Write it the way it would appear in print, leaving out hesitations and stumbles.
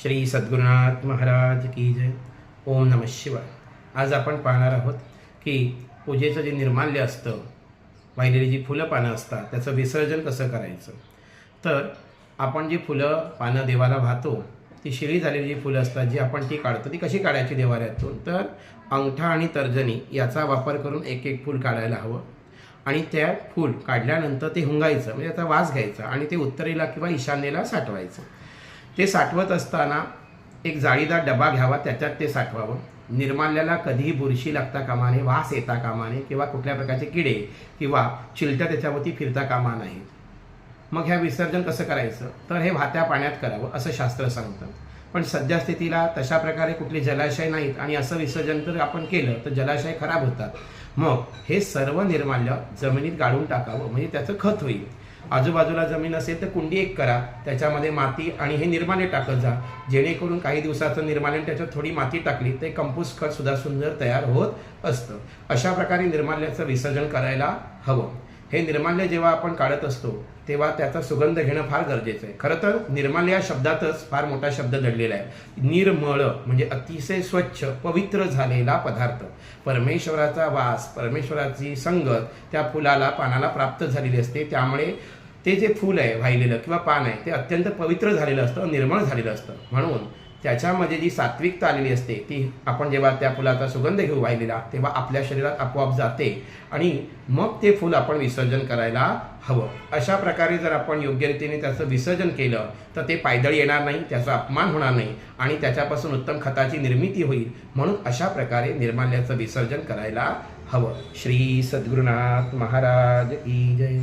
श्री सद्गुरुनाथ महाराज की जय. ओम नमः शिवाय. आज आपण पाहणार आहोत की पूजेचं जे निर्माल्य असतं, वाहिलेली जी फुलं पानं असतात, त्याचं विसर्जन कसं करायचं. तर आपण जी फुलं पानं देवाला वाहतो, ती शिळी झालेली जी फुलं असतात, जी आपण ती काढतो, ती कशी काढायची देवाऱ्यातून. तर अंगठा आणि तर्जनी याचा वापर करून एक एक फूल काढायला हवं आणि त्या फूल काढल्यानंतर ते हुंगायचं, म्हणजे त्याचा वास घ्यायचा आणि ते उत्तरेला किंवा ईशान्येला साठवायचं. ते साठवत असताना एक जाळीदार डबा घ्यावा, त्याच्यात ते साठवावं. निर्माल्याला कधीही बुरशी लागता कामा नये, वास येता कामा नये किंवा कुठल्या प्रकारचे किडे किंवा चिलट्या त्याच्यावरती फिरता कामा नाही. मग ह्या विसर्जन कसं करायचं, तर हे वाहत्या पाण्यात करावं असं शास्त्र सांगतं. पण सध्या स्थितीला तशा प्रकारे कुठले जलाशय नाहीत आणि असं विसर्जन जर आपण केलं तर जलाशय खराब होतात. मग हे सर्व निर्माल्य जमिनीत गाडून टाकावं, म्हणजे त्याचं खत होईल. आजूबाजूला जमीन असेल तर कुंडी एक करा, त्याच्यामध्ये माती आणि हे निर्माल्य टाकत जा, जेणेकरून काही दिवसाचं निर्माल्य त्याच्यात थोडी माती टाकली तर कंपोस्ट खत सुद्धा सुंदर तयार होत असतं. अशा प्रकारे निर्माल्याचं विसर्जन करायला हवं. हे निर्माल्य जेव्हा आपण काढत असतो तेव्हा त्याचा सुगंध घेणं फार गरजेचं आहे. खरं तर निर्माल्य या शब्दातच फार मोठा शब्द दडलेला आहे. निर्मळ म्हणजे अतिशय स्वच्छ पवित्र झालेला पदार्थ. परमेश्वराचा वास, परमेश्वराची संगत त्या फुलाला पानाला प्राप्त झालेली असते. त्यामुळे ते जे फूल आहे वाहिलेलं किंवा पान आहे ते अत्यंत पवित्र झालेलं असतं, निर्मळ झालेलं असतं. म्हणून त्याच्यामध्ये जी सात्विकता आलेली असते ती आपण जेव्हा त्या फुलाचा सुगंध घेऊ वाहिलेला तेव्हा आपल्या शरीरात आपोआप जाते आणि मग ते फूल आपण विसर्जन करायला हवं. अशा प्रकारे जर आपण योग्य रीतीने त्याचं विसर्जन केलं तर ते पायदळी येणार नाही, त्याचा अपमान होणार नाही आणि त्याच्यापासून उत्तम खताची निर्मिती होईल. म्हणून अशा प्रकारे निर्माल्याचं विसर्जन करायला हवं. श्री सद्गुरुनाथ महाराज की जय.